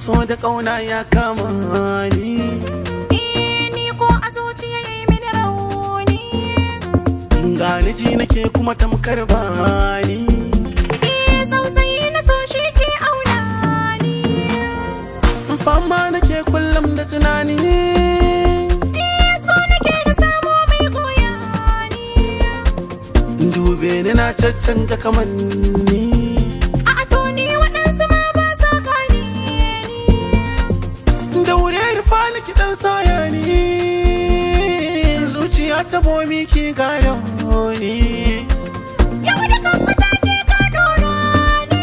so da ƙauna ya kama ni. Ni ko a zuciya yayi mini rauni. Gani ji nake kuma tamkar bani. Sausayi na so shi ke auna ni. Fama nake kullum da tunani. So nake da samo mai goya ni. Dube ni na caccanja kamanni. Ki dan saya ni zuciya ta bomi ki gano ni. Yau da kan mataki ka dora ni.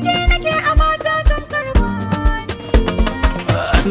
Je nake a mata tamkar bani.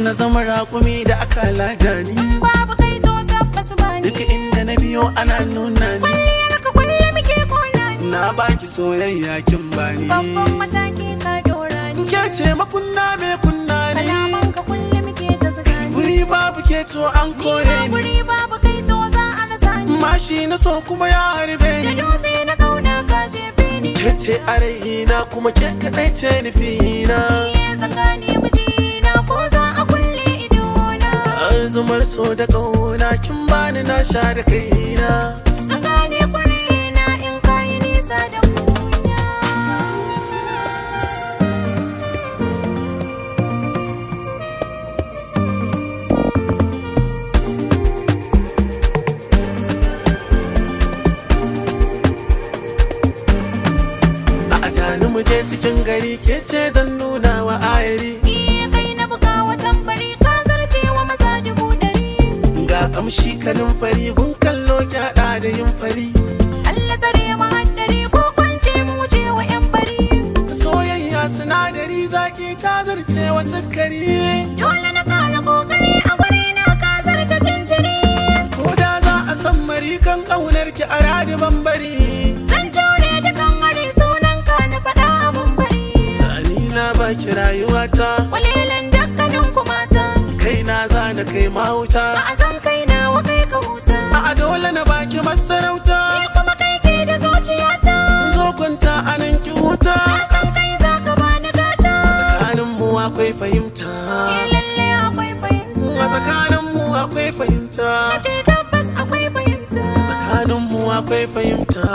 Na zama raƙumi da aka laja ni. Babu kai to tabbas bani. Duka inda na biyo ana nuna ni. Kwalliyar ka kulle muke kona ni. Na baki soyayya kin bani. Babban mataki ka dora ni. Ke ce makunna me kunna ni. Kalaman ka kulle muke ta zuga ni. Guri babu ke to an kore ni. Guri babu kai to za a rasa ni. Mashi na so kuma ya harbe ni. Da dutse na kauna ka jefe ni. Ke ce a raina kuma ke kaɗai ce nufina. Ni tsakani mijina ko za a kulle idona. Zumar so da ƙauna kin bani na sha da kaina. Tsakani kwarena in kayi nisa da kunya. Ni mu je cikin gari ke ce zan nuna wa ayari. Kai na buga wa tambari ka zarce wa maza 100. Ga kamshi kanin fari gun kallo ki haɗa da yin fari. Allah tsare mu haddari ko kwance mu wuce wa yan bari. Soyayya sinadari zaki ka zarce wa sukari. Dole na fara kokari a wuri na ka zarce jinjiri. Ko da za a san mari kan ƙaunar ki a radi bambari. Zan jure da kan hari sunan ka na faɗa a bambari. Na baki rayuwata. Walilan dukkanin ku mata. Kai na za na kai mahauta. Ba a san kai na wa kai ka huta. A dole na baki masarauta. Ni kuma kai ke da zuciyata. Zo kwanta a nan ki huta. Na san kai za ka bani gata. Tsakanin mu akwai fahimta. Lalle akwai fahimta. A tsakanin mu akwai fahimta. Na ce tabbas akwai fahimta. Tsakanin mu akwai fahimta.